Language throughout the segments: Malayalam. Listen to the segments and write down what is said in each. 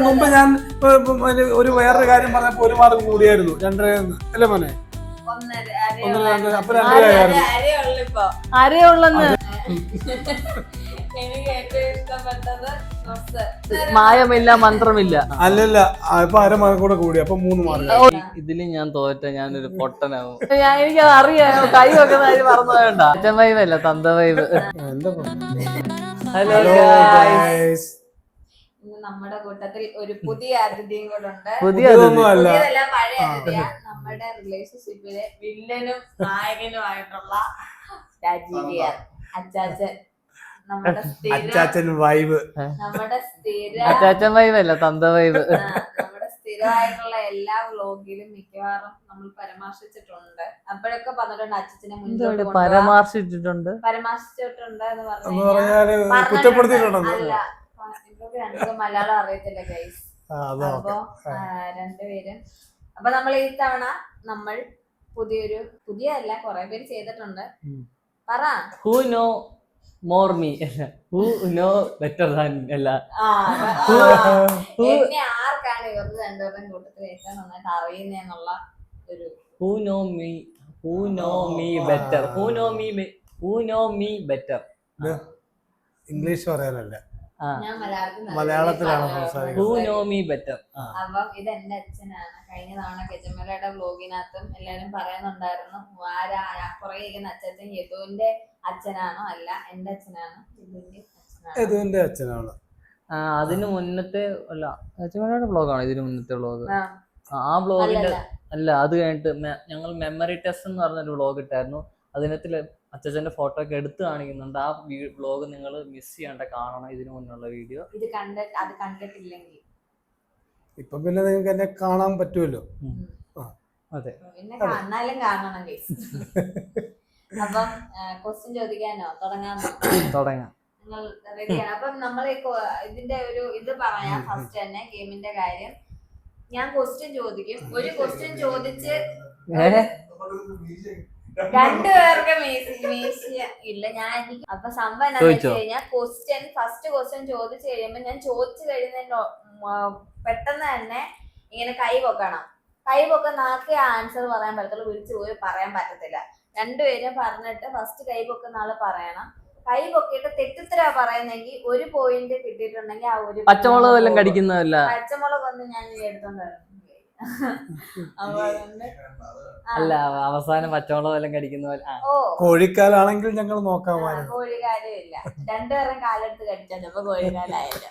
മുമ്പ് ഞാൻ ഒരു വേറൊരു കാര്യം പറഞ്ഞപ്പോ 1 മാർക്ക് കൂടിയായിരുന്നു. 2 അല്ലേ മോനെ? 1.5 അപ്പൊ 2 ആരെയുള്ളെന്ന് എനിക്ക് ഏറ്റവും ഇഷ്ടപ്പെട്ടത് മായമില്ല മന്ത്രമില്ല. അല്ലല്ല ഇപ്പൊ 1/2 മാർക്ക് കൂടെ കൂടി, അപ്പൊ 3 മാർക്ക്. ഇതില് ഞാൻ തോറ്റ ഞാനൊരു പൊട്ടനാവും. എനിക്കത് അറിയാം. കൈ വെക്കുന്ന കാര്യം മറന്നു വേണ്ട. അച്ഛൻ വൈബ് അല്ല, തന്ത വൈബ്. ഹലോ ഗൈസ്, ഇന്ന് നമ്മുടെ കൂട്ടത്തിൽ ഒരു പുതിയ അതിഥിയും കൂടെ ഉണ്ട്. പുതിയതല്ല, പഴയ അതിഥിയാ. നമ്മുടെ റിലേഷൻഷിപ്പിലെ വില്ലനും നായകനുമായിട്ടുള്ള രാജീവിയാർ അച്ചാച്ചൻ. നമ്മുടെ അച്ചാച്ചൻ വൈബ്. നമ്മുടെ അച്ചാച്ചൻ വൈബ് അല്ല, തന്ത വൈബ്. നമ്മുടെ സ്ഥിരമായിട്ടുള്ള എല്ലാ വ്ലോഗിലും മിക്കവാറും നമ്മൾ പരാമർശിച്ചിട്ടുണ്ട്. അപ്പോഴൊക്കെ പറഞ്ഞിട്ടുണ്ട് അച്ഛനെ മുന്നോട്ട് പരാമർശിച്ചിട്ടുണ്ട് എന്ന് പറഞ്ഞാല് കുറ്റപ്പെടുത്തിയിട്ടുണ്ടെന്ന്. അല്ല, നിങ്ങൾക്ക് രണ്ടും മലയാളം അറിയത്തില്ല ഗൈസ്. അപ്പൊ രണ്ടുപേരും അപ്പൊ നമ്മൾ ഈ തവണ നമ്മൾ പുതിയല്ല കുറെ പേര് ചെയ്തിട്ടുണ്ട്. പറ who know more me, who know better than അല്ല, എന്നെ ആർക്കാണ് ഇവർക്ക് രണ്ടുപേരും കൂട്ടത്തിൽ ഏറ്റവും നന്നായിട്ട് അറിയുന്നുള്ള ഒരു who know me better, who know me better. English പറയാനല്ല, ഞാൻ മലയാളത്തിലാണ് സംസാരിക്കുന്നത്. അപ്പം ഇത് എന്റെ അച്ഛനാണ്. കഴിഞ്ഞ തവണ ഗജമലയുടെ വ്ലോഗിനകത്തും എല്ലാരും പറയുന്നുണ്ടായിരുന്നു കുറെ ഇരിക്കുന്ന അച്ഛൻ യദുവിന്റെ അച്ഛനാണോ? അല്ല, എന്റെ അച്ഛനാണ്. യദുവിന്റെ അച്ഛനാണ്. അതിന് മുന്നത്തെ അല്ല, ഗജമലയുടെ വ്ലോഗാണ് ഇതിന് മുന്നത്തെ വ്ലോഗ്. ആ വ്ലോഗിന്റെ അല്ല, അത് കഴിഞ്ഞിട്ട് ഞങ്ങൾ മെമ്മറി ടെസ്റ്റ് എന്ന് പറഞ്ഞൊരു വ്ലോഗ് ഇട്ടായിരുന്നു. അതിനകത്തില് അച്ഛന്റെ ഫോട്ടോ ഒക്കെ എടുത്ത് കാണിക്കുന്നുണ്ട്. ആ വ്ലോഗ് നിങ്ങൾ മിസ് ചെയ്യാണ്ട് കാണണം, ഇതിനു മുന്നുള്ള വീഡിയോ. അത് കണ്ടിട്ടില്ലെങ്കിൽ ഇപ്പൊ പിന്നെ നിങ്ങൾക്ക് എന്നെ കാണാൻ പറ്റുമല്ലോ. അതെ, പിന്നെ എന്നാലും കാണണം. അപ്പം ക്വസ്റ്റ്യൻ ചോദിക്കാനോ തുടങ്ങാം? നിങ്ങൾ റെഡിയാണ്? അപ്പം നമ്മൾ ഇതിന്റെ ഒരു ഇത് പറയാം. ഫസ്റ്റ് തന്നെ ഗെയിമിന്റെ കാര്യം. ഞാൻ ക്വസ്റ്റ്യൻ ചോദിക്കും. ഒരു ക്വസ്റ്റ്യൻ ചോദിച്ച് രണ്ടുപേർക്ക് ഇല്ല. ഞാൻ അപ്പൊ സംഭവം എന്താണെന്ന് വെച്ച് കഴിഞ്ഞാൽ ഫസ്റ്റ് ക്വസ്റ്റ്യൻ ചോദിച്ചു കഴിയുമ്പോ ഞാൻ ചോദിച്ചു കഴിയുന്നതിന് പെട്ടെന്ന് തന്നെ ഇങ്ങനെ കൈ പൊക്കണം. കൈ പൊക്കുന്ന ആൾക്ക് ആൻസർ പറയാൻ പറ്റത്തുള്ളൂ, വിളിച്ചു പോയി പറയാൻ പറ്റത്തില്ല. രണ്ടുപേരും പറഞ്ഞിട്ട് ഫസ്റ്റ് കൈ പൊക്കുന്ന ആള് പറയണം. കൈ പൊക്കിയിട്ട് തെറ്റുത്തരാ പറയുന്നെങ്കിൽ 1 പോയിന്റ് കിട്ടിയിട്ടുണ്ടെങ്കിൽ ആ 1 പച്ചമുളക് എല്ലാം കടിക്കുന്നതല്ല. പച്ചമുളകൊന്നും ഞാൻ എടുത്തോണ്ടായിരുന്നു. അല്ല, അവസാനം പച്ചമുളക് എല്ലാം കടിക്കുന്ന പോലെ. കോഴിക്കാലാണെങ്കിൽ ഞങ്ങൾ നോക്കാൻ കോഴിക്കാലും ഇല്ല. രണ്ടുപേരും കാലെടുത്ത് കടിച്ചാൽ ചിലപ്പോ കോഴിക്കാലായില്ല.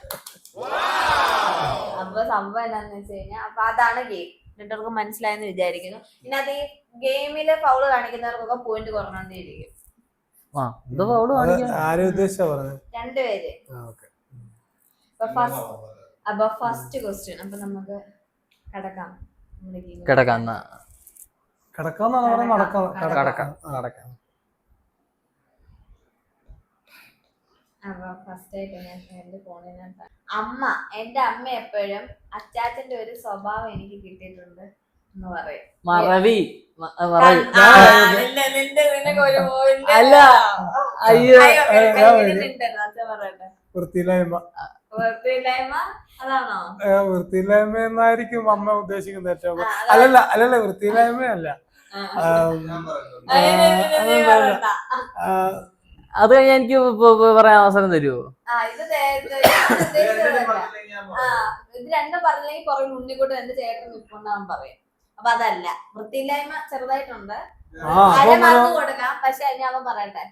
അപ്പൊ സംഭവം എന്താന്ന് വെച്ച് കഴിഞ്ഞാൽ അപ്പൊ അതാണ് ഗെയിം. രണ്ടുപേർക്ക് മനസ്സിലായെന്ന് വിചാരിക്കുന്നു. പിന്നെ അത് ഈ ഗെയിമില് ഫൗള് കാണിക്കുന്നവർക്കൊക്കെ പോയിന്റ് കുറഞ്ഞോണ്ടിരിക്കും. രണ്ടുപേര്. അപ്പൊ ഫസ്റ്റ് ക്വസ്റ്റ്യൻ. അപ്പൊ നമുക്ക് കിടക്കാം. അപ്പൊ ഫസ്റ്റ് ആയിട്ട് ഞാൻ എന്റെ ഫോണിനകത്ത് എന്റെ അമ്മ എപ്പോഴും അച്ചാച്ചന്റെ ഒരു സ്വഭാവം എനിക്ക് കിട്ടിയിട്ടുണ്ട് എന്ന് പറയും. മറവി. അല്ല, അയ്യോ, വൃത്തിയില്ലായ്മ. അതാണോ? വൃത്തിയില്ലായ്മ എന്നായിരിക്കും അമ്മ ഉദ്ദേശിക്കുന്നത് ഏറ്റവും. അല്ലല്ല വൃത്തിയില്ലായ്മയല്ല. അത് കഴിഞ്ഞ എനിക്ക് പറയാൻ അവസരം തരുമോ? ഇത് രണ്ടും പറഞ്ഞെങ്കിൽ കുറെ ഉണ്ണിക്കൂട്ട് എന്റെ ചേട്ടൻ നിൽക്കൊണ്ടാവും പറയും. അപ്പൊ അതല്ല, വൃത്തിയില്ലായ്മ ചെറുതായിട്ടുണ്ട്. 1/2 മാർക്ക് കൊടുക്കാം. പക്ഷെ ഞാൻ അവൻ പറയട്ടെ,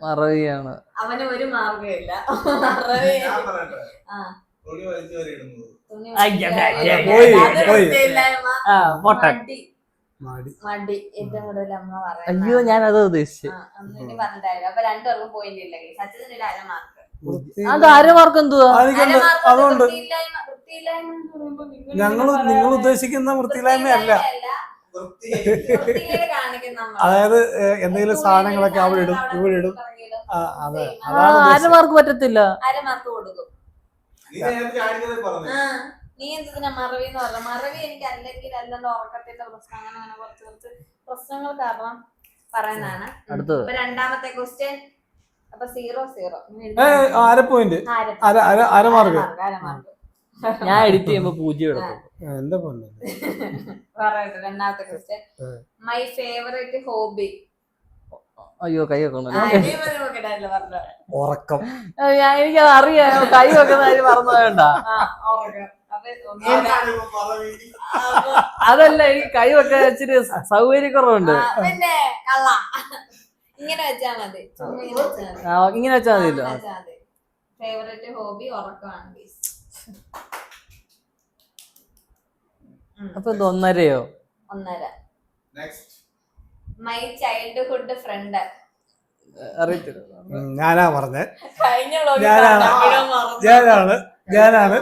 മറവിയാണ്. അവന് 1 മാർക്കും ഇല്ല. മടി ഏറ്റവും കൂടുതൽ അമ്മ പറയാം. അയ്യോ, ഞാൻ അത് ഉദ്ദേശിച്ചു. പറഞ്ഞിട്ടായിരുന്നു. അപ്പൊ 2 പേർക്കും പോയിന്റ് ഇല്ല. സച്ചിന് 1/2 മാർക്ക്. അത് 1/2 മാർക്ക് എന്തുവാ? അതുകൊണ്ട് നിങ്ങൾ ഉദ്ദേശിക്കുന്ന വൃത്തിയില്ലായ്മ അല്ല. അതായത് എന്തെങ്കിലും സാധനങ്ങളൊക്കെ അവിടെ ഇടും, ഇവിടെ ഇടും. അതെ, 1/2 മാർക്ക് പറ്റത്തില്ല. 1/2 മാർക്ക് കൊടുക്കും. നീ എന്തിനാ മറവി എന്ന് പറഞ്ഞ? മറവി എനിക്ക് അല്ലെങ്കിൽ അല്ലാണ്ട് ഉറക്കത്തിന്റെ പ്രശ്നം, അങ്ങനെ കുറച്ച് പ്രശ്നങ്ങൾ കാരണം പറയുന്നതാണ്. രണ്ടാമത്തെ ക്വസ്റ്റ്യൻ. അപ്പൊ 0-0. അര പോയിന്റ്, അര മാർക്ക്. ഞാൻ എഡിറ്റ് ചെയ്യുമ്പോ 0 എടുക്കും. എന്താ പൊന്നെ. പറയട്ടെ, രണ്ടാമത്തെ ക്വസ്റ്റ്യൻ. My favourite hobby. അയ്യോ കൈ വെക്കണം. ഉറക്കം. എനിക്കത് അറിയാം, കൈ വെക്കുന്ന കാര്യം മറന്നു വേണ്ട. അതല്ല, എനിക്ക് കൈ വെക്കാൻ ഇച്ചിരി സൗകര്യക്കുറവുണ്ട്. പിന്നെ കള്ള ഇങ്ങനെ വെച്ചാ മതി, ഇങ്ങനെ വെച്ചാ മതിയല്ലോ. ഫേവറേറ്റ് ഹോബി ഉറക്കമാണ്. അപ്പൊ ഇത് 1.5യോ? 1.5. My childhood front. അറിയത്തില്ല. ഞാനാ പറഞ്ഞേ. കഴിഞ്ഞ ഞാനാണ്.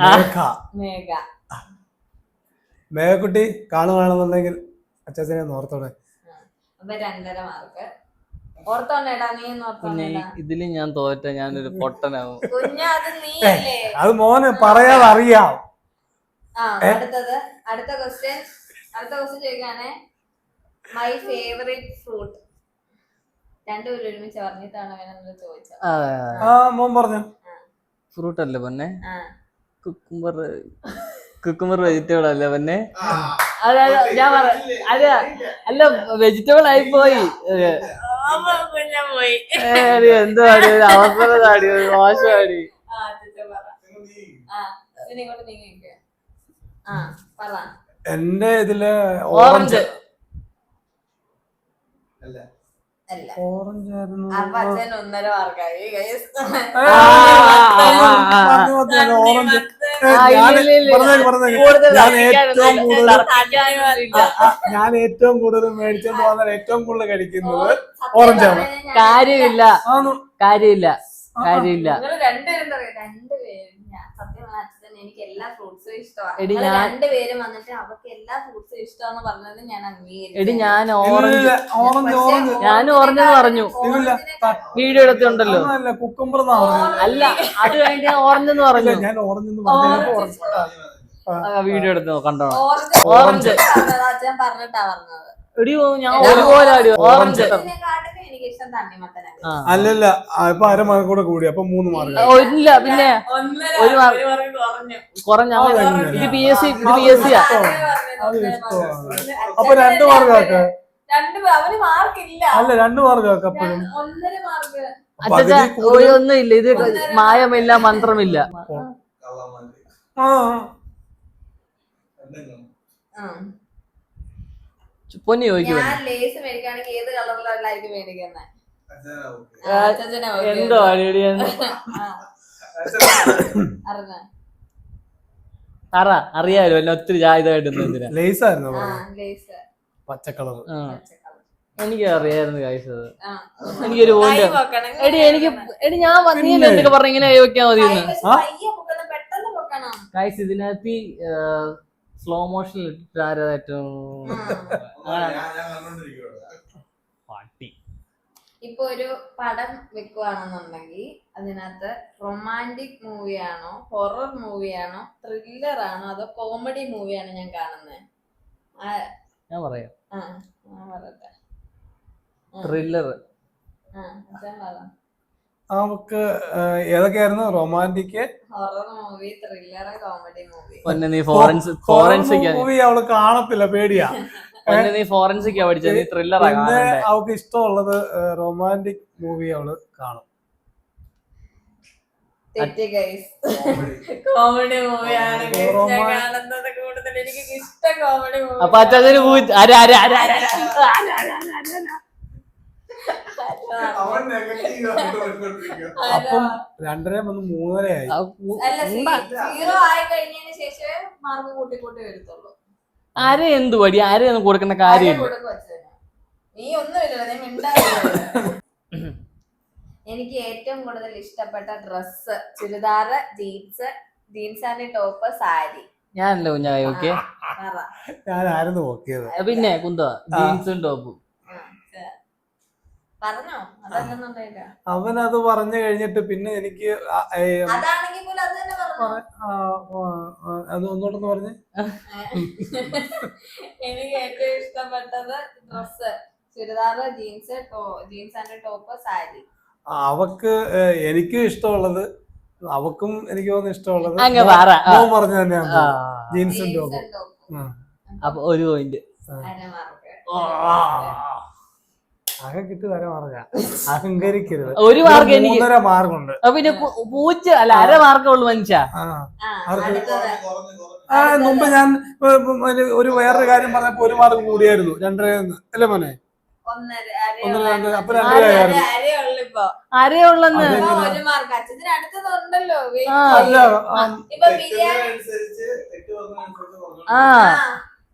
മേഘ. മേഘക്കുട്ടി കാണുവാണെന്നുണ്ടെങ്കിൽ അച്ഛനെ ഓർത്തോടെ. അപ്പൊ 2.5 മാർക്ക്. ഓർത്തോണ്ടേടാ, നീ ഓർത്തോണ്ടേടാ. ഇതില് ഞാൻ തോറ്റ ഞാനൊരു പൊട്ടനാവും. അത് നീയല്ലേ. അത് മോനെ പറയാതെ അറിയാം. അടുത്ത ക്വസ്റ്റ്യൻ ചോദിക്കാണേ. My favourite fruit. രണ്ടുപേരും ഒരുമിച്ച് പറഞ്ഞിട്ടാണ് വേണമെന്ന് ചോദിച്ചത്. മോൻ പറഞ്ഞു. ഫ്രൂട്ട് അല്ലേ പൊന്നെ? കുക്കുംബർ വെജിറ്റബിൾ അല്ലേ പൊന്നെ? ഞാൻ അല്ല, വെജിറ്റബിൾ ആയി പോയി. എന്തോ അവസരതാടി, മോശമാടി. എന്റെ ഇതില് ഓറഞ്ച്. ഓറഞ്ച് ആയിരുന്നു. ഓറഞ്ച്. ഞാൻ ഏറ്റവും കൂടുതൽ മേടിച്ചോണ്ട് വന്നാൽ ഏറ്റവും കൂടുതൽ കഴിക്കുന്നത് ഓറഞ്ചാണ്. കാര്യമില്ല. എനിക്ക് എല്ലാ ഫ്രൂട്ട്സും ഇഷ്ടമാണ്. രണ്ടുപേരും വന്നിട്ട് അവർക്ക് എല്ലാ ഫ്രൂട്ട്സും ഇഷ്ടമാണെന്ന് പറഞ്ഞത് ഞാൻ അംഗീകരിച്ചു. ഞാനും ഓറഞ്ച് പറഞ്ഞു. വീഡിയോ എടുത്തിട്ടുണ്ടല്ലോ. കുക്കുംബർ അല്ല, അത് കഴിഞ്ഞ് ഞാൻ ഓറഞ്ച് എന്ന് പറഞ്ഞു. ഞാൻ ഓറഞ്ച് വീഡിയോ എടുത്ത് കണ്ടോ? ഓറഞ്ച് പറഞ്ഞിട്ടാ പറഞ്ഞത്. ഞാൻ ഒരുപോലെ ഓറഞ്ച്. അല്ലല്ല, ഇപ്പൊ 1/2 മാർക്ക് കൂടെ കൂടി, അപ്പൊ 3 മാർക്ക്. ഇല്ല, പിന്നെ 1 മാർക്ക് കുറഞ്ഞ. ഇത് PSC യാ. അപ്പൊ 2 മാർക്ക് ആക്ക. അല്ല, 2 മാർക്ക് ആക്ക. അപ്പോഴും അച്ഛാ ഒന്നും ഇല്ല. ഇത് മായമില്ല, മന്ത്രമില്ല. പൊന്നി ചോദിക്കും. എന്തോ അറിയാലോ, എന്നെ ഒത്തിരി ജാഹിതായിട്ട് ലേസ് ആയിരുന്നു പച്ച കളർ. എനിക്ക് അറിയായിരുന്നു കഴിച്ചത്. എനിക്കൊരു ഞാൻ വന്നീന്ന് എന്തൊക്കെ പറഞ്ഞ ഇങ്ങനെ വെക്കാൻ മതിയെന്ന്. കഴിച്ച് ഇതിനകത്ത് സ്ലോ മോഷൻ ഇട്ടിട്ട് ആരാ ഏറ്റവും പാട്ടി. ഇപ്പൊ ഒരു പടം വെക്കുവാണെന്നുണ്ടെങ്കിൽ അതിനകത്ത് റൊമാൻറ്റിക് മൂവിയാണോ, ഹൊറർ മൂവിയാണോ, ത്രില്ലർ ആണോ, അതോ കോമഡി മൂവിയാണോ ഞാൻ കാണുന്നത്? ഞാൻ പറയാം. പറയട്ടെ. ത്രില്ലർ. നമുക്ക് ഏതൊക്കെയായിരുന്നു? Romantic, horror movie, thriller, comedy movie. നീ ഫോറൻസിക് മൂവി അവള് കാണത്തില്ല, പേടിയാ. നീ ഫോറൻസിക്കാ പഠിച്ചത്, നീ ത്രില്ലർ. പിന്നെ അവൾക്ക് ഇഷ്ടമുള്ളത് റൊമാൻറ്റിക് മൂവി അവള് കാണും. കോമഡി മൂവിയാണ് കൂടുതൽ എനിക്ക് ഇഷ്ടം. Comedy movie. അപ്പൊ അച്ഛന് അപ്പം 2.5 വന്ന് 3.5 ആയി. അല്ല, 0 ആയി കഴിഞ്ഞതിന് ശേഷമേ മാർക്ക് കൂട്ടി വരത്തുള്ളൂ. ആരെ എന്ത് പടി, ആരെയൊന്നും കൊടുക്കേണ്ട കാര്യമില്ല. നീ ഒന്നുമില്ല, നീ മിണ്ടാതെ. എനിക്ക് ഏറ്റവും കൂടുതൽ ഇഷ്ടപ്പെട്ട dress churidar, jeans and top, sari. ഞാനല്ലേ കുഞ്ഞായി ഓക്കെ. ഞാനായിരുന്നു നോക്കിയത്. പിന്നെ കുന്ത ജീൻസും ടോപ്പും. അവനത് പറഞ്ഞു കഴിഞ്ഞിട്ട് പിന്നെ എനിക്ക് അത് ഒന്നുകൂടെ പറഞ്ഞ്. എനിക്ക് ഏറ്റവും ഇഷ്ടപ്പെട്ടത് dress churidar jeans and top sari. അവക്ക് എനിക്കും ഇഷ്ടമുള്ളത് അവക്കും എനിക്ക് തോന്നുന്നു ഇഷ്ടമുള്ളത് അങ്ങ് പറ. മോൻ പറഞ്ഞു തന്നെയാണ് ജീൻസും ടോപ്പും. അപ്പൊ ഒരു പോയിന്റ്. ആകെ കിട്ടി തരാൻ പറഞ്ഞ അഹങ്കരിക്കരുത്. ഒരു മാർക്ക് എനിക്ക് 3.5 മാർക്കുണ്ട്. പിന്നെ പൂച്ച അല്ല 1/2 മാർക്കേ ഉള്ളു മനുഷ്യ. മുമ്പ് ഞാൻ ഒരു വേറൊരു കാര്യം പറഞ്ഞപ്പോ 1 മാർക്ക് കൂടിയായിരുന്നു. 2.5 അല്ലേ മോനെ? 1.5 അപ്പൊ 2.5 ആയിരുന്നു. ആരെയുള്ളെന്ന്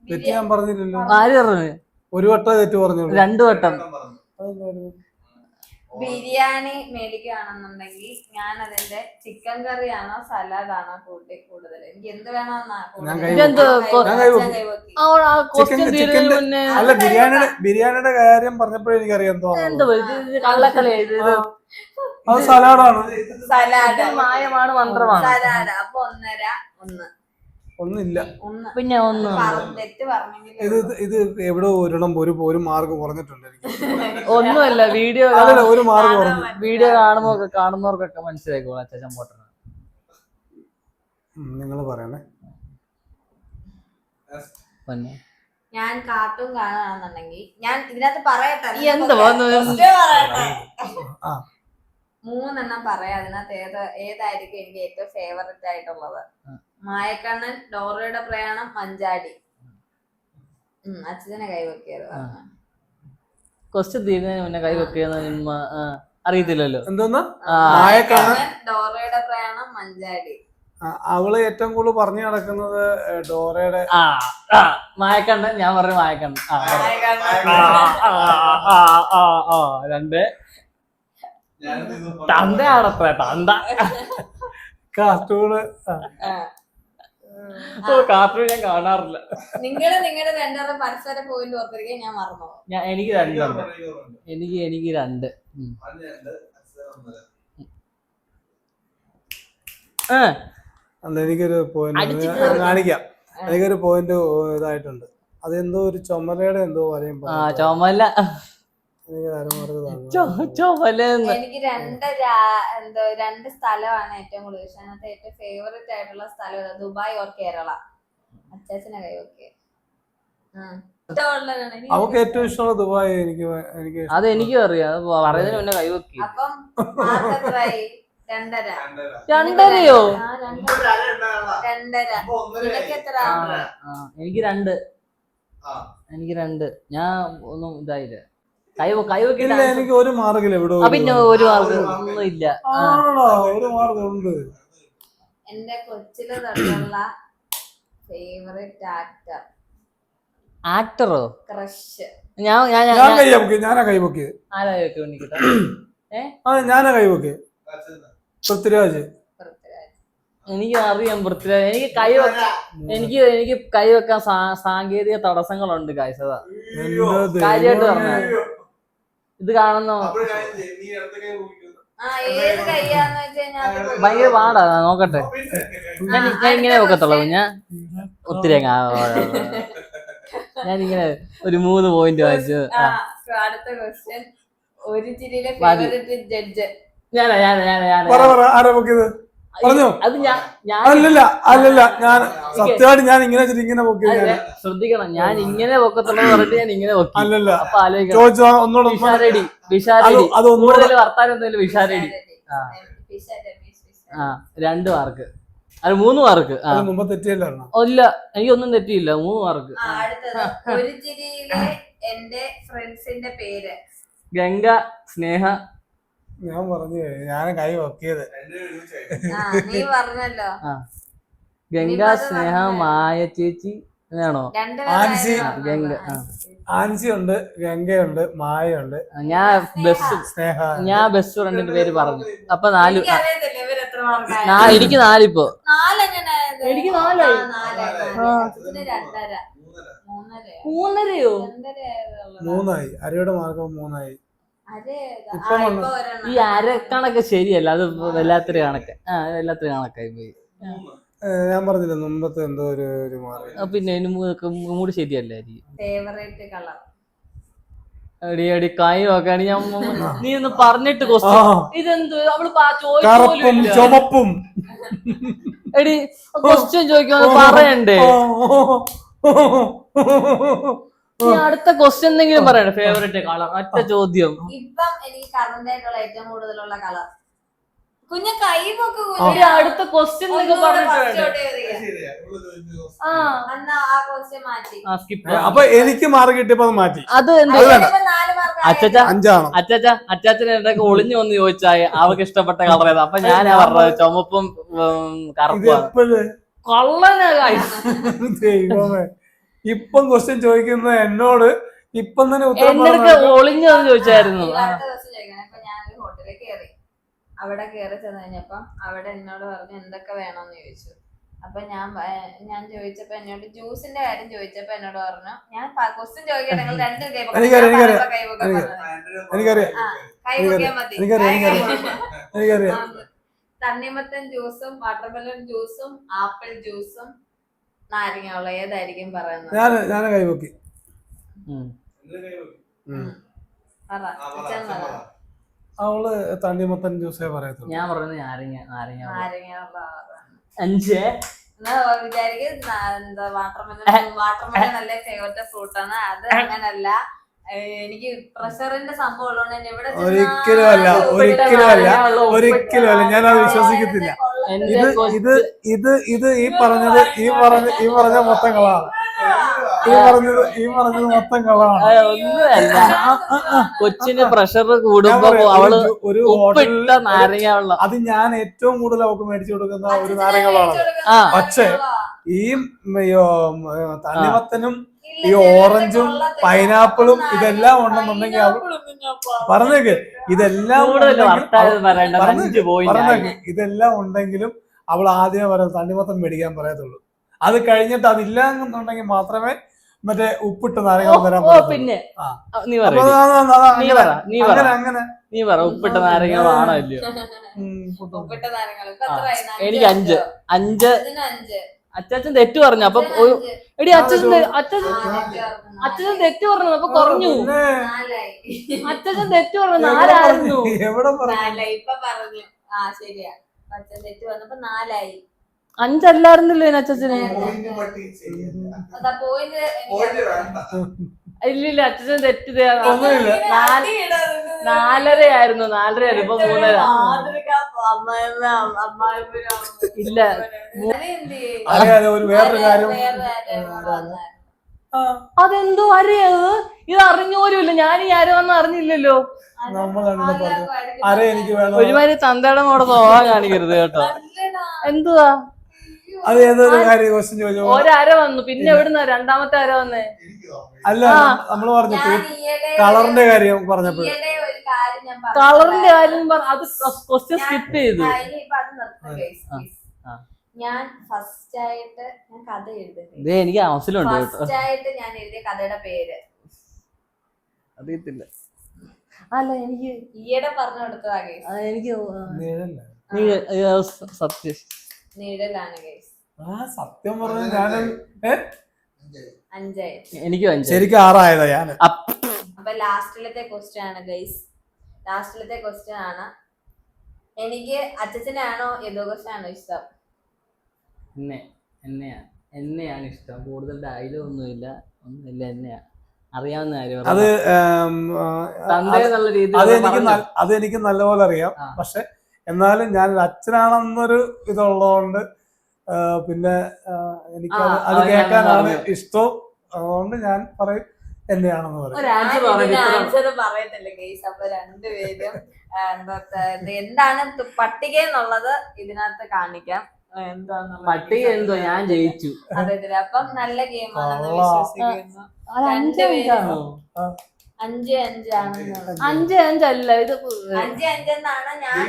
തെറ്റ് ഞാൻ പറഞ്ഞില്ലല്ലോ. ആര് പറഞ്ഞു? 1 വട്ടം തെറ്റ് പറഞ്ഞു. 2 വട്ടം. ബിരിയാണി മേടിക്കുകയാണെന്നുണ്ടെങ്കിൽ ഞാൻ അതിന്റെ ചിക്കൻ കറി ആണോ സലാഡ് ആണോ കൂടുതൽ എനിക്ക് എന്ത് വേണമെന്നാ അല്ല ബിരിയാണിയുടെ കാര്യം പറഞ്ഞപ്പോഴേ എനിക്കറിയാം കള്ളക്കളി. അത് സലാഡാണ്. സലാഡ് മായമാണ്, മന്ത്രമാണ്. സലാഡ് അപ്പൊ 1.5 ഒന്നില്ല. പിന്നെ ഒന്ന് തെറ്റ് പറഞ്ഞെങ്കിൽ ഇത് എവിടെ ഒരിടം ഒരു മാർക്ക് കുറഞ്ഞിട്ടുണ്ട് എനിക്ക്. ഒന്നുമല്ല, വീഡിയോ 1 മാർക്ക് കുറഞ്ഞു. വീഡിയോ കാണുന്നവർക്കൊക്കെ മനസ്സിലായിക്കോളൂ അച്ഛൻ പോട്ട. നിങ്ങൾ പറയണേ. ഞാൻ കാർട്ടൂൺ കാണുകയാണെന്നുണ്ടെങ്കിൽ ഞാൻ ഇതിനകത്ത് പറയട്ടെ 3 പറയാം. അതിനകത്ത് ഏതായിരിക്കും എനിക്ക് ഏറ്റവും ഫേവററ്റ് ആയിട്ടുള്ളത്? മായക്കണ്ണൻ, ഡോറയുടെ പ്രയാണം, മഞ്ചാടി. അച്ഛനെ കൈവെക്കരുത്. ക്വസ്റ്റ്യൻ തീരുന്നതിന് മുന്നേ കൈവെക്കുന്ന അറിയത്തില്ലല്ലോ. എന്തോന്ന്? മായക്കണ്ണൻ, ഡോറയുടെ പ്രയാണം, മഞ്ചാടി. അവള് ഏറ്റവും കൂടുതൽ പറഞ്ഞു നടക്കുന്നത് ഡോറയുടെ. മായക്കണ്ണൻ. ഞാൻ പറഞ്ഞു മായക്കണ്ണൻ. 2 തന്തയാണത്രേ. തന്ത കാർട്ടൂണ്. കാർട്ടൂൺ ഞാൻ കാണാറില്ല. നിങ്ങളുടെ രണ്ടാമത്തെ പരസ്പര പോയിന്റ് ഓർത്തിരിക്കാൻ ഞാൻ മറന്നു. എനിക്ക് 2 എനിക്ക് 2. എനിക്കൊരു പോയിന്റ് കാണിക്കാം. എനിക്കൊരു പോയിന്റ് ഇതായിട്ടുണ്ട്. അതെന്തോ ഒരു ചുമലയുടെ എന്തോ പറയുമ്പോ ചുമല. എനിക്ക് 2 സ്ഥലമാണ് ഏറ്റവും കൂടുതൽ ഇഷ്ടം. അതിനകത്ത് ഏറ്റവും ഫേവറേറ്റ് ആയിട്ടുള്ള സ്ഥലം ദുബായ് ഓർ കേരള. അച്ചാച്ചനെ കൈവക്കെ. അവക്ക് ഏറ്റവും ഇഷ്ടമുള്ള ദുബായ്. അത് എനിക്കും അറിയാം. പറയുന്നതിന് മുന്നേ കൈവക്കി. അപ്പം 2.5. 2.5യോ? 2.5. എനിക്ക് 2. ഞാൻ ഒന്നും ഇതായില്ല. കൈവക്കില്ല. എനിക്ക് 1 മാർക്കില്ല. ഇവിടെ പിന്നെ 1 മാർക്ക് ഒന്നും ഇല്ല. 1 മാർക്ക് ഉണ്ട്. എന്റെ കൊച്ചിലെ തൊട്ടുള്ള ഫേവറേറ്റ് ആക്ടറോ? ക്രഷ്. ഞാനാ കൈവക്കിയത്. ആരാ കൈവക്കിട്ടാ? ഞാനാ കൈവക്കിയത്. പൃഥ്വിരാജ്. എനിക്ക് അറിയാം പൃഥ്വിരാജ്. എനിക്ക് കൈവെക്കാൻ സാങ്കേതിക തടസ്സങ്ങളുണ്ട്. കാഴ്ചത കാര്യമായിട്ട് പറഞ്ഞ ഇത് കാണുന്ന ഭയങ്കര പാടാ. നോക്കട്ടെ. ഞാൻ ഇങ്ങനെ വെക്കത്തുള്ളൂ. ഞാൻ ഒത്തിരി ഞാനിങ്ങനെ ഒരു 3 പോയിന്റ് വായിച്ചു. അടുത്ത ക്വസ്റ്റ്യൻ. ഒരു ചിരിയിലെ ഫേവറേറ്റ് ജഡ്ജ്. ഞാനാ. അത് അല്ലല്ല ഞാൻ സത്യമായിട്ട് ഞാൻ ഇങ്ങനെ ശ്രദ്ധിക്കണം. ഞാൻ ഇങ്ങനെ പൊക്കത്തുള്ളൂ പറഞ്ഞിട്ട് ഞാൻ ഇങ്ങനെ പൊക്കി. അല്ലല്ല അപ്പൊ ആലോചിക്കണം. കൂടുതൽ വർത്താനം വിഷാരടി. 2 മാർക്ക്. അത് 3 മാർക്ക്. ഇല്ല, എനിക്കൊന്നും തെറ്റിയില്ല. 3 മാർക്ക്. ഒരു ചിരിയിലെ എന്റെ ഫ്രണ്ട്സിന്റെ പേര്? ഗംഗ, സ്നേഹ. ഞാൻ പറഞ്ഞു. ഞാൻ കൈ വെക്കിയത്. നീ പറഞ്ഞല്ലോ. ഗംഗ, സ്നേഹ, മായ ചേച്ചി ആണോ? ആൻസി ഉണ്ട്, ഗംഗയുണ്ട്, മായയുണ്ട്. ഞാൻ ബെസ്റ്റ് ഫ്രണ്ടിന്റെ പേര് പറഞ്ഞു. അപ്പൊ 4. എനിക്ക് 4 ഇപ്പൊ. എനിക്ക് 4ആയി. 3.5യോ? 3ആയി. അരയുടെ മാർക്ക് 3ആയി. ഈ അരക്കണക്ക് ശരിയല്ല. അത് വല്ലാത്തൊരു കണക്ക്. വല്ലാത്തൊരു കണക്കായി പോയി. ഞാൻ പറഞ്ഞില്ല മുമ്പത്തെ എന്തോ ഒരു മാർക്ക്. പിന്നെ മൂഡ് ശരിയല്ലായിരിക്കും. എടി കൈ നോക്കാണ് ഞാൻ നീ ഒന്ന് പറഞ്ഞിട്ട് ക്വസ്റ്റ്യൻ ഇതെന്ത് അവള് കറുപ്പും ചോദിച്ചു ചുമപ്പും. എടി ക്വസ്റ്റ്യൻ ചോദിക്കാന്ന് പറയണ്ടേ? നീ അടുത്ത ക്വസ്റ്റ്യൻ എന്തെങ്കിലും പറയണേ. ഫേവറേറ്റ് കളർ ഒറ്റ ചോദ്യം. ഇപ്പം എനിക്ക് കറന്റ് ആയിട്ടുള്ള ഏറ്റവും കൂടുതലുള്ള കളർ കുഞ്ഞ കൈ നോക്ക്. അടുത്ത ക്വസ്റ്റ്യൻ പറഞ്ഞിട്ട് അപ്പൊ എനിക്ക് മാർക്ക് കിട്ടിയപ്പോ അത് മാറ്റി. അത് അച്ചാച്ചനെ ഒളിഞ്ഞു വന്ന് ചോദിച്ചാൽ അവർക്ക് ഇഷ്ടപ്പെട്ട കളർ ഏതാ? അപ്പൊ ഞാനാ പറഞ്ഞത് ചുമപ്പും കറുപ്പാണ്. കൊള്ളനാ ദൈവമേ, ഇപ്പം ക്വസ്റ്റ്യൻ ചോദിക്കുന്നത് എന്നോട് ഇപ്പം തന്നെ എന്റെ ഒളിഞ്ഞു വന്ന് ചോദിച്ചായിരുന്നു. ഞാനൊരു ഹോട്ടലിൽ കയറി, അവിടെ കയറി ചെന്ന് കഴിഞ്ഞപ്പം അവിടെ എന്നോട് പറഞ്ഞു എന്തൊക്കെ വേണമെന്ന് ചോദിച്ചു. അപ്പൊ ഞാൻ ചോദിച്ചപ്പോ എന്നോട് ജ്യൂസിന്റെ കാര്യം ചോദിച്ചപ്പോ എന്നോട് പറഞ്ഞു, ഞാൻ ക്വസ്റ്റ്യൻ ചോദിക്കാൻ നിങ്ങൾ രണ്ടും എനിക്കറിയാം. തണ്ണിമത്തൻ ജ്യൂസും വാട്ടർമെലൺ ജ്യൂസും ആപ്പിൾ ജ്യൂസും നാരങ്ങയുള്ള ഏതായിരിക്കും പറയുന്നത്? ഞാൻ കൈവക്കി. അവള് തണ്ണിമത്തൻ ജ്യൂസേ പറയത്തുള്ളൂ. ഞാൻ പറയുന്നത് നാരങ്ങ. വിചാരിക്കും വാട്ടർമെലൺ നല്ല ഫേവറേറ്റ് ഫ്രൂട്ടാണ്. അത് അങ്ങനല്ല, എനിക്ക് പ്രഷറിന്റെ സംഭവം ഉള്ളതുകൊണ്ട് ഇവിടെ ഒരിക്കലും ഞാനത് വിശ്വസിക്കത്തില്ല. ഇത് ഈ പറഞ്ഞ മൊത്തം കളാണ്. ഈ പറഞ്ഞത് മൊത്തം കളാണ്. കൊച്ചിന് പ്രഷർ കൂടുമ്പോ അവള് ഒരു ഉപ്പിട്ട നാരങ്ങ വെള്ളം, അത് ഞാൻ ഏറ്റവും കൂടുതൽ അവൾക്ക് മേടിച്ചു കൊടുക്കുന്ന ഒരു നാരങ്ങ വെള്ളമാണ്. പക്ഷേ ഈ തണ്ണിമത്തനും ഈ ഓറഞ്ചും പൈനാപ്പിളും ഇതെല്ലാം ഉണ്ടെന്നുണ്ടെങ്കിൽ പറഞ്ഞേക്ക് ഇതെല്ലാം ഉണ്ടെങ്കിലും അവൾ ആദ്യമേ പറയാം തണ്ണിമത്തൻ മേടിക്കാൻ പറയത്തുള്ളൂ. അത് കഴിഞ്ഞിട്ട് അതില്ല എന്നുണ്ടെങ്കിൽ മാത്രമേ മറ്റേ ഉപ്പിട്ട് നാരങ്ങ തരാൻ പിന്നെ അങ്ങനെ ഉപ്പിട്ട നാരങ്ങളാണോ ഇല്ലയോ? എനിക്ക് 5. അച്ചാച്ചൻ തെറ്റ് പറഞ്ഞു. അപ്പൊ എടി അച്ഛൻ തെറ്റ് പറഞ്ഞു. അപ്പൊ കുറഞ്ഞു. അച്ഛൻ തെറ്റ് പറഞ്ഞു 4 ആയിരുന്നു. എവിടെ 5 അല്ലായിരുന്നില്ലേ അച്ഛന്? ഇല്ലില്ല, അച്ഛൻ തെറ്റ് 4.5 ആയിരുന്നു. 4.5 ഇപ്പൊ 3.5. ഇല്ല, വേറൊരു കാര്യം അതെന്തോ അറിയത്. ഇത് അറിഞ്ഞ പോലും ഇല്ല. ഞാൻ ഈ ആരും അറിഞ്ഞില്ലല്ലോ. ഒരുമാതിരി തന്തയുടെ മോടെ തോന്നാൻ കാണിക്കരുത് കേട്ടോ. എന്തുവാ ഒരര വന്നു, പിന്നെ എവിടുന്ന രണ്ടാമത്തെ അര വന്നേ? അല്ല, നമ്മള് പറഞ്ഞു കളറിന്റെ കാര്യം പറഞ്ഞപ്പോ കളറിന്റെ കാര്യം അത് ക്വസ്റ്റ്യൻ സ്കിപ്പ് ചെയ്തു. ഞാൻ ഫസ്റ്റ് ആയിട്ട് ഞാൻ കഥ എഴുതുന്നത്. എനിക്ക് അവസരമുണ്ട് കേട്ടോ. ഫസ്റ്റ് ആയിട്ട് ഞാൻ എഴുതിയ കഥയുടെ പേര് അറിയത്തില്ല. അല്ല, എനിക്ക് ഈയിടെ പറഞ്ഞു കൊടുത്തതാ. എനിക്ക് സത്യം നീഴലാണ് ഗൈസ്. സത്യം പറഞ്ഞ എനിക്ക് ശരിക്കും 6 ആയതാ ഞാൻ. അപ്പൊ ലാസ്റ്റിലത്തെ ക്വസ്റ്റ്യൻ ആണ് ഗൈസ്. ലാസ്റ്റിലത്തെ ക്വസ്റ്റ്യൻ ആണ്, എനിക്ക് അച്ഛനാണോ യദുഗോസാണോ ഇഷ്ടം? എന്നെയാണ് ഇഷ്ടം. കൂടുതൽ ഡയലോഗ് ഒന്നുമില്ല. എന്നെയാ അറിയാവുന്ന കാര്യം. അത് എനിക്ക് നല്ലപോലെ അറിയാം. പക്ഷെ എന്നാലും ഞാൻ അച്ഛനാണെന്നൊരു ഇതുള്ളതുകൊണ്ട് പിന്നെ എനിക്ക് അത് കേൾക്കാനാണ് ഇഷ്ടം. അതുകൊണ്ട് ഞാൻ പറയും എന്നെയാണെന്ന് പറയും. ആൻസർ പറയത്തില്ല ഗൈസ്. അപ്പൊ രണ്ടുപേരും എന്താണ് പട്ടിക എന്നുള്ളത് ഇതിനകത്ത് കാണിക്കാം. പട്ടിക എന്തോ ഞാൻ ജയിച്ചു. അതെ, അപ്പം നല്ല ഗെയിമാണെന്ന് വിശ്വസിക്കുന്നു. 5-5 ആണെന്ന്. 5-5 അല്ല, ഇത് 5-5 എന്നാണ് ഞാൻ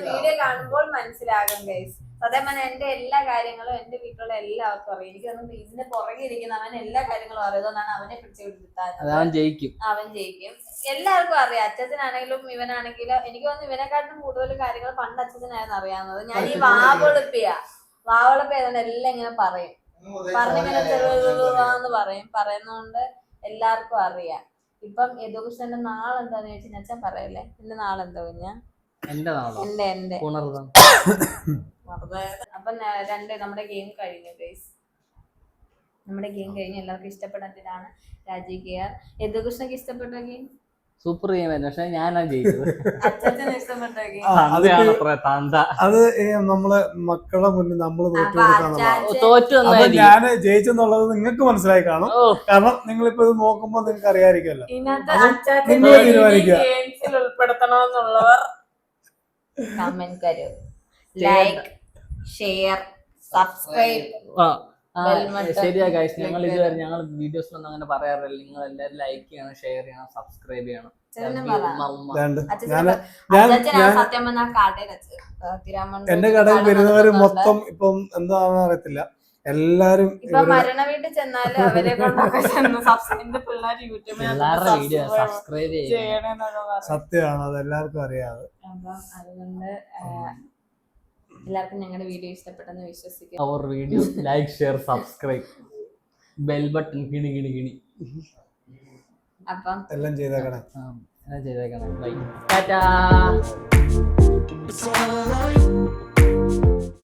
വീഡിയോ കാണുമ്പോൾ മനസ്സിലാകും ഗൈസ്. അതേപോലെ എന്റെ എല്ലാ കാര്യങ്ങളും എന്റെ വീട്ടിലുള്ള എല്ലാവർക്കും അറിയാം. എനിക്കൊന്നും ഇതിന്റെ പുറകെ ഇരിക്കുന്നവൻ എല്ലാ കാര്യങ്ങളും അറിയാവുന്നതാണ്. അവനെ പിടിച്ചുകൊടുത്താൽ അവൻ ജയിക്കും. എല്ലാവർക്കും അറിയാം. അച്ഛനാണെങ്കിലും ഇവനാണെങ്കിലും എനിക്ക് തോന്നുന്നു ഇവനെക്കാട്ടും കൂടുതൽ കാര്യങ്ങൾ പണ്ട് അച്ഛനായിരുന്നു അറിയാവുന്നത്. ഞാൻ ഈ വാവളപ്പിയായതുകൊണ്ട് എല്ലാം ഇങ്ങനെ പറയും. പറഞ്ഞിങ്ങനെ ചെറുതെന്ന് പറയുന്നതുകൊണ്ട് എല്ലാവർക്കും അറിയാം. ഇപ്പം യദുകൃഷ്ണന്റെ നാളെന്താന്ന് ചോദിച്ചാൽ അച്ഛൻ പറയല്ലേ എന്റെ നാളെന്തോ ഞാൻ എന്റെ നാളോ എന്റെ പുണർതം. അപ്പൊ നമ്മുടെ ഗെയിം കഴിഞ്ഞു ഗൈസ്. നമ്മുടെ ഗെയിം കഴിഞ്ഞു. എല്ലാവർക്കും ഇഷ്ടപ്പെട്ടതാണ് രാജീവ് കെയർ. യദുകൃഷ്ണക്ക് ഇഷ്ടപ്പെട്ട ഗെയിം സൂപ്പർ ഗെയിം ആയിരുന്നു. പക്ഷെ ഞാനാ ജയിച്ചത്. അച്ഛന് ഇഷ്ടപ്പെട്ട ഗെയിം അത് നമ്മളെ മക്കളെ മുന്നിൽ നമ്മൾ തോറ്റു കൊടുക്കാന്നുള്ളതാണ്. തോറ്റു അപ്പൊ ഞാൻ ജയിച്ചെന്നുള്ളത് നിങ്ങൾക്ക് മനസ്സിലായി കാണും. കാരണം നിങ്ങളിപ്പോ ഇത് നോക്കുമ്പോ നിങ്ങൾക്ക് അറിയാതിരിക്കല്ലോ. നിങ്ങൾ തീരുമാനിക്കുക. ഉൾപ്പെടുത്തണമെന്നുള്ളവർ comment Karoon, like, share, subscribe. ശരിയാ ഗൈസ്, ഞങ്ങൾ ഇതുവരെ ഞങ്ങൾ വീഡിയോസിലൊന്നും അങ്ങനെ പറയാറില്ല. നിങ്ങൾ എല്ലാവരും ലൈക്ക് ചെയ്യണം, ഷെയർ ചെയ്യണം, സബ്സ്ക്രൈബ് ചെയ്യണം. എന്റെ കടയിൽ വരുന്നവര് മൊത്തം ഇപ്പം എന്താണെന്ന് അറിയത്തില്ല. എല്ലാരും മരണ വീട്ടിൽ ചെന്നാലും അവരെ സബ്സ്ക്രൈബ് ചെയ്യണം. സത്യമാണ്, അത് എല്ലാവർക്കും അറിയാതെ. അതുകൊണ്ട് എല്ലാവർക്കും ഞങ്ങളുടെ വീഡിയോ ഇഷ്ടപ്പെട്ടെന്ന് വിശ്വസിക്കുന്നു. അവർ video like, share, subscribe, bell button കിണി കിണി കിണി അപ്പം എല്ലാം ചെയ്തേക്കണേ. എല്ലാം ചെയ്തേക്കണം. ബൈ, ടാറ്റാ.